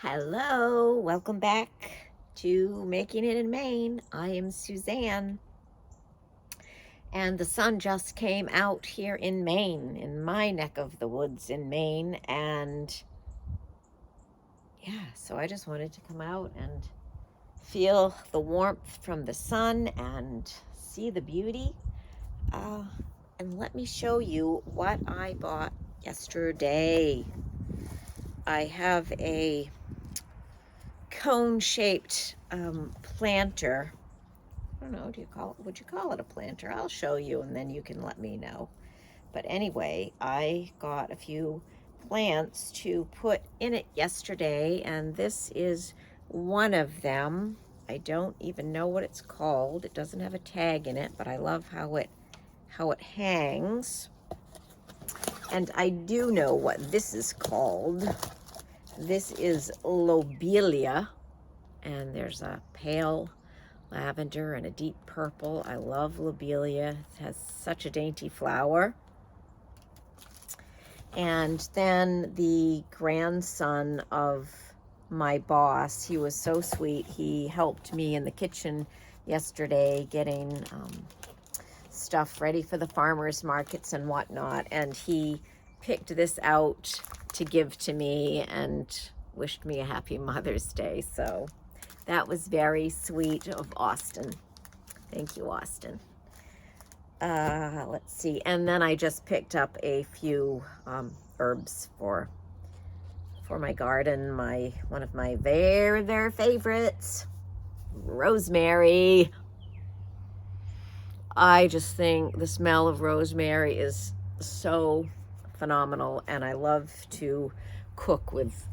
Hello, welcome back to Making It in Maine. I am Suzanne, and the sun just came out here in Maine, in my neck of the woods in Maine, and yeah, so I just wanted to come out and feel the warmth from the sun and see the beauty. Uh, and let me show you what I bought yesterday. I have a cone-shaped planter. I don't know, would you call it a planter? I'll show you and then you can let me know. But anyway, I got a few plants to put in it yesterday, and this is one of them. I don't even know what it's called. It doesn't have a tag in it, but I love how it hangs. And I do know what this is called. This is lobelia, and there's a pale lavender and a deep purple. I love lobelia. It has such a dainty flower. And then the grandson of my boss, he was so sweet. He helped me in the kitchen yesterday getting stuff ready for the farmers markets and whatnot. And he picked this out to give to me and wished me a happy Mother's Day. So that was very sweet of Austin. Thank you, Austin. Let's see. And then I just picked up a few herbs for my garden. One of my very, very favorites, rosemary. I just think the smell of rosemary is so phenomenal, and I love to cook with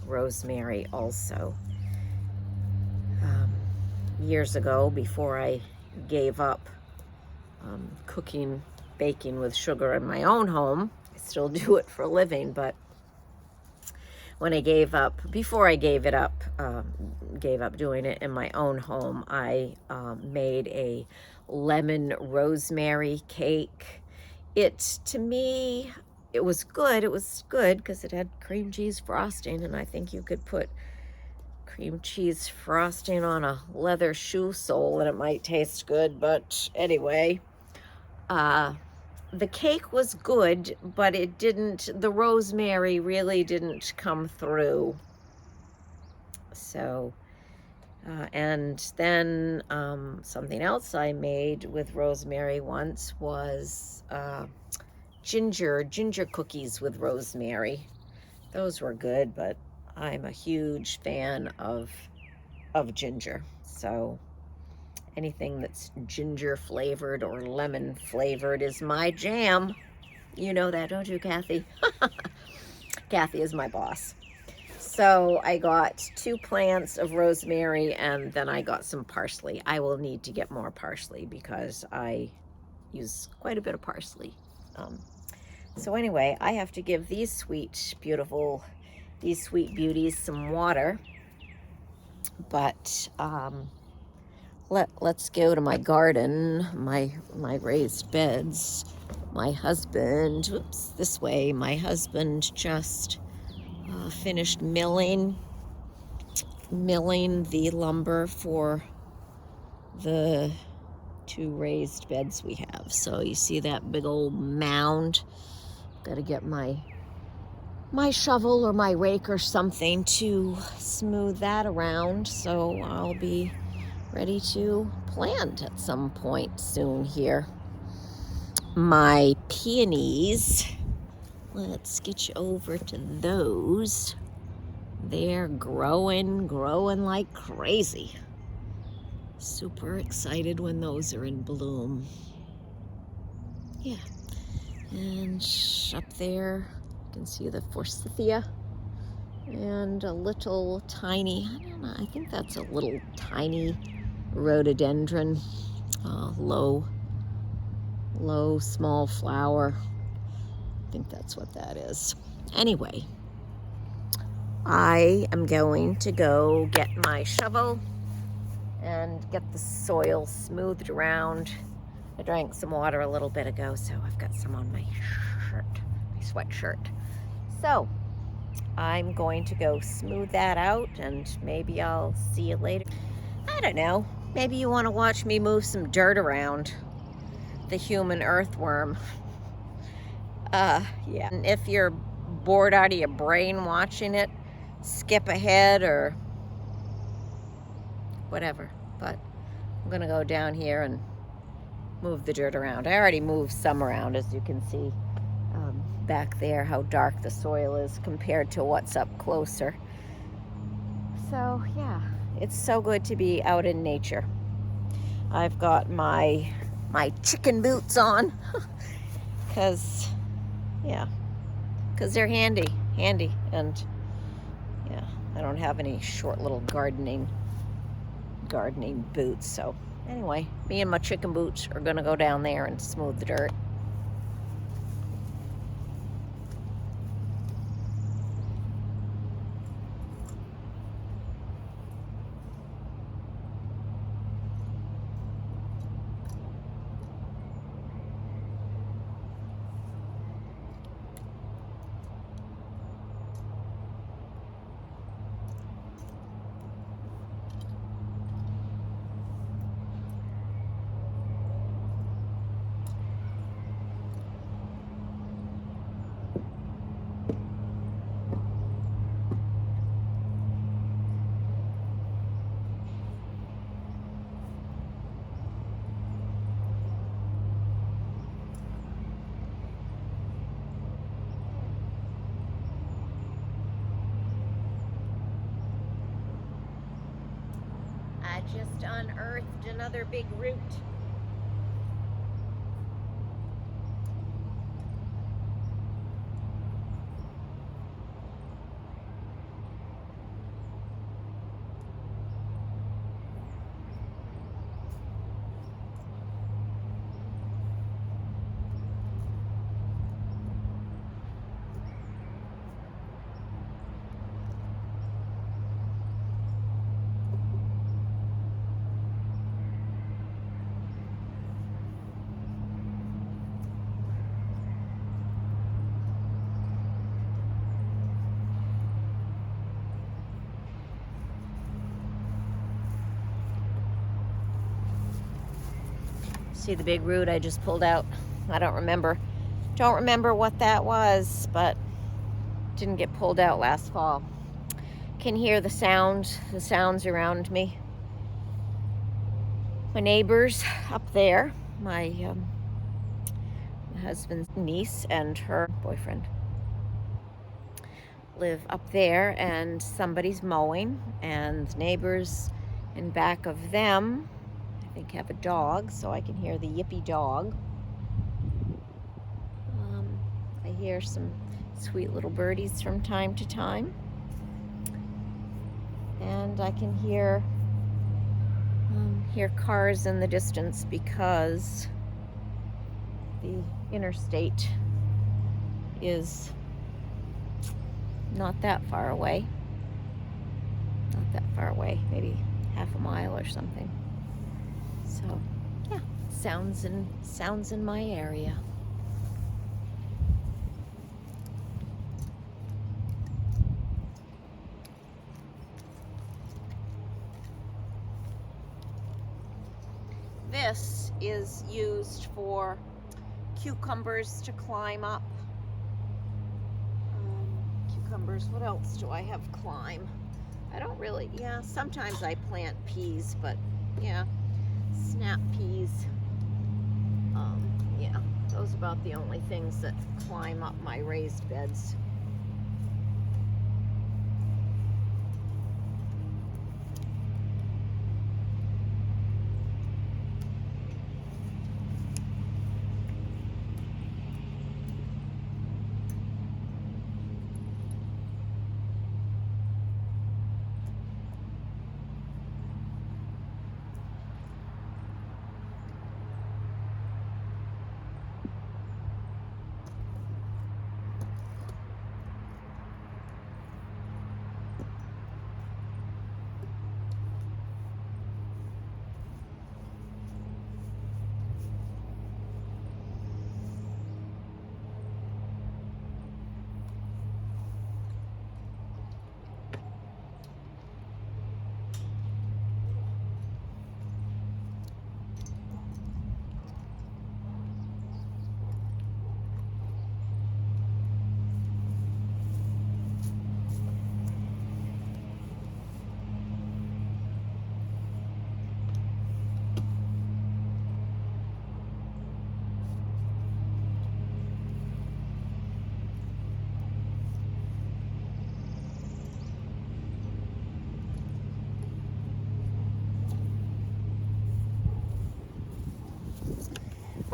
rosemary also. Years ago, before I gave up baking with sugar in my own home, I still do it for a living, but when I before I gave up doing it in my own home, I made a lemon rosemary cake. To me, it was good. It was good because it had cream cheese frosting, and I think you could put cream cheese frosting on a leather shoe sole and it might taste good. But anyway, the cake was good, but the rosemary really didn't come through. So, and then something else I made with rosemary once was ginger cookies with rosemary. Those were good, but I'm a huge fan of ginger. So anything that's ginger flavored or lemon flavored is my jam. You know that, don't you, Kathy? Kathy is my boss. So I got 2 plants of rosemary, and then I got some parsley. I will need to get more parsley because I use quite a bit of parsley. So anyway, I have to give these sweet beauties some water. But let's go to my garden, my raised beds. My husband, this way, my husband just finished milling the lumber for the 2 raised beds we have. So you see that big old mound? Got to get my shovel or my rake or something to smooth that around, so I'll be ready to plant at some point soon here. My peonies, let's get you over to those. They're growing like crazy. Super excited when those are in bloom. Yeah. And up there, you can see the forsythia and a little tiny, I don't know, I think that's a little tiny rhododendron, low, small flower. I think that's what that is. Anyway, I am going to go get my shovel and get the soil smoothed around. I drank some water a little bit ago, so I've got some on my shirt, my sweatshirt. So I'm going to go smooth that out, and maybe I'll see you later. I don't know. Maybe you want to watch me move some dirt around. The human earthworm. Yeah. And if you're bored out of your brain watching it, skip ahead or whatever. But I'm gonna go down here and move the dirt around. I already moved some around, as you can see back there, how dark the soil is compared to what's up closer. So yeah, it's so good to be out in nature. I've got my chicken boots on because they're handy, and yeah, I don't have any short little gardening boots. So anyway, me and my chicken boots are gonna go down there and smooth the dirt. I just unearthed another big root. See the big root I just pulled out? I don't remember what that was, but didn't get pulled out last fall. Can hear the sounds around me. My neighbors up there, my husband's niece and her boyfriend live up there, and somebody's mowing, and neighbors in back of them, I think, have a dog, so I can hear the yippy dog. I hear some sweet little birdies from time to time, and I can hear cars in the distance because the interstate is not that far away. Maybe half a mile or something. So yeah, sounds in my area. This is used for cucumbers to climb up. Cucumbers, what else do I have climb? I don't really, sometimes I plant peas, but yeah, snap peas. Those are about the only things that climb up my raised beds.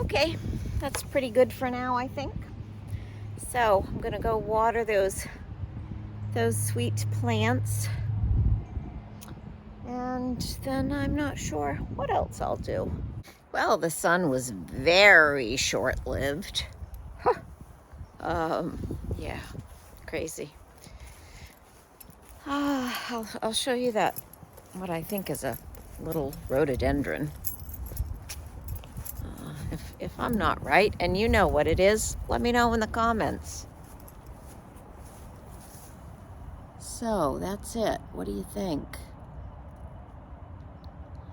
Okay, that's pretty good for now, I think. So I'm gonna go water those sweet plants. And then I'm not sure what else I'll do. Well, the sun was very short-lived. Yeah, crazy. I'll show you that, what I think is a little rhododendron. If I'm not right, and you know what it is, let me know in the comments. So, that's it. What do you think?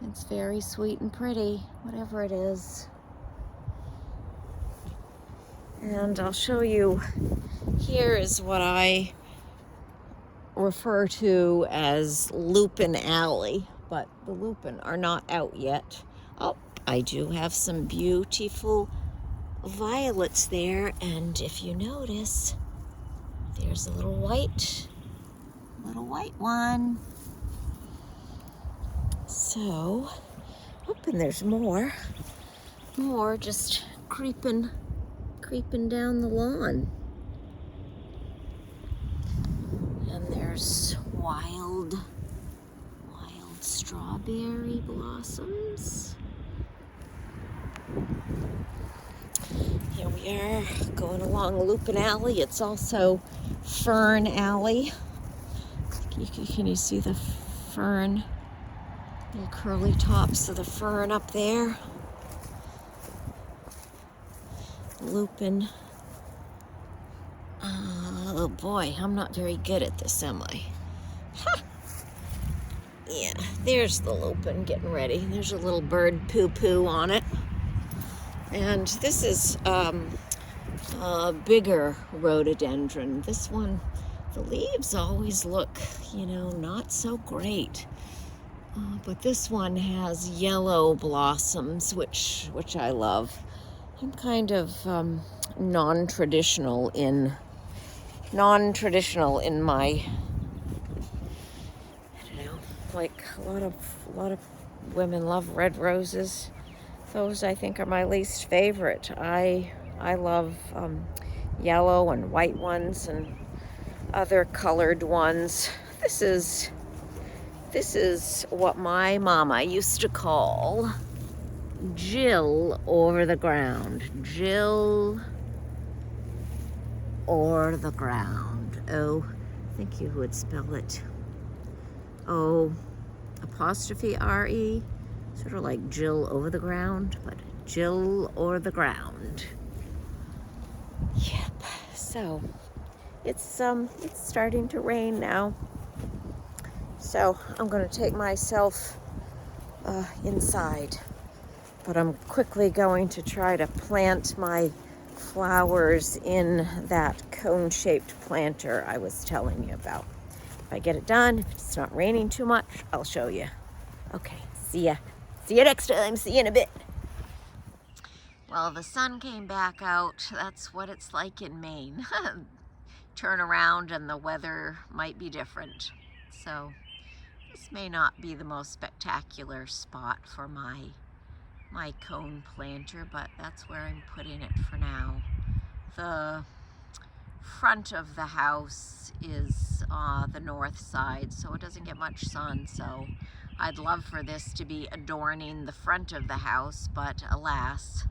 It's very sweet and pretty, whatever it is. And I'll show you, here is what I refer to as Lupin Alley, but the lupin are not out yet. Oh, I do have some beautiful violets there, and if you notice, there's a little white one. So, oh, and there's more just creeping down the lawn. And there's wild strawberry blossoms. Here we are going along Lupin Alley. It's also Fern Alley. Can you see the fern? Little curly tops of the fern up there. Lupin. Oh boy, I'm not very good at this, am I? Ha! Yeah, there's the lupin getting ready. There's a little bird poo-poo on it. And this is a bigger rhododendron. This one, the leaves always look, not so great. But this one has yellow blossoms, which I love. I'm kind of non-traditional in my, I don't know, like a lot of women love red roses. Those I think are my least favorite. I love yellow and white ones and other colored ones. This is what my mama used to call Jill over the ground. Jill or the ground. Oh, I think you would spell it O apostrophe R-E. Sort of like Jill over the ground, but Jill or the ground. Yep. So it's starting to rain now. So I'm going to take myself inside, but I'm quickly going to try to plant my flowers in that cone-shaped planter I was telling you about. If I get it done, if it's not raining too much, I'll show you. Okay, see ya. See you next time. See you in a bit. Well, the sun came back out. That's what it's like in Maine. Turn around and the weather might be different. So this may not be the most spectacular spot for my cone planter, but that's where I'm putting it for now. The front of the house is the north side, so it doesn't get much sun, so I'd love for this to be adorning the front of the house, but alas,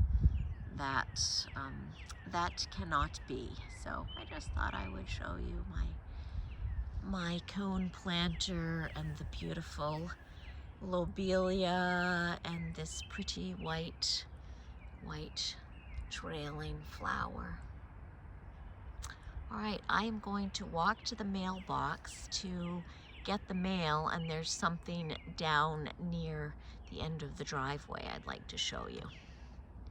that cannot be. So I just thought I would show you my cone planter and the beautiful lobelia and this pretty white trailing flower. All right, I am going to walk to the mailbox to get the mail, and there's something down near the end of the driveway I'd like to show you.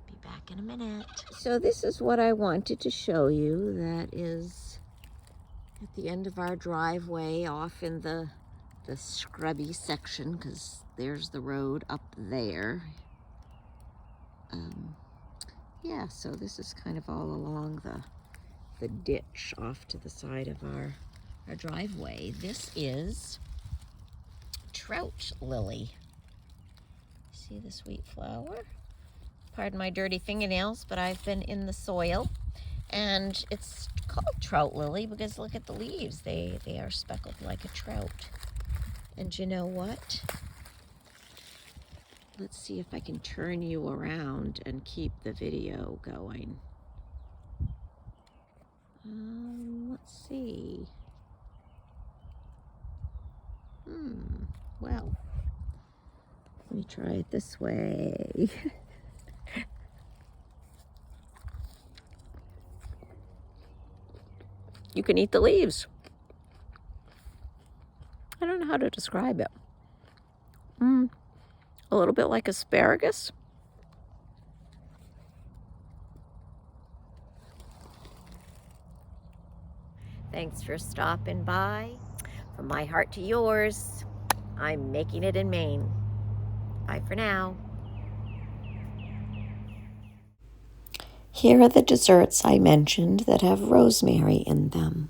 Be back in a minute. So this is what I wanted to show you. That is at the end of our driveway off in the scrubby section, because there's the road up there. Yeah, so this is kind of all along the ditch off to the side of our driveway. This is trout lily. See the sweet flower? pardon my dirty fingernails, but I've been in the soil. And it's called trout lily because look at the leaves. They are speckled like a trout. And you know what? Let's see if I can turn you around and keep the video going. Let's see. Well, let me try it this way. You can eat the leaves. I don't know how to describe it. A little bit like asparagus. Thanks for stopping by. From my heart to yours, I'm making it in Maine. Bye for now. Here are the desserts I mentioned that have rosemary in them.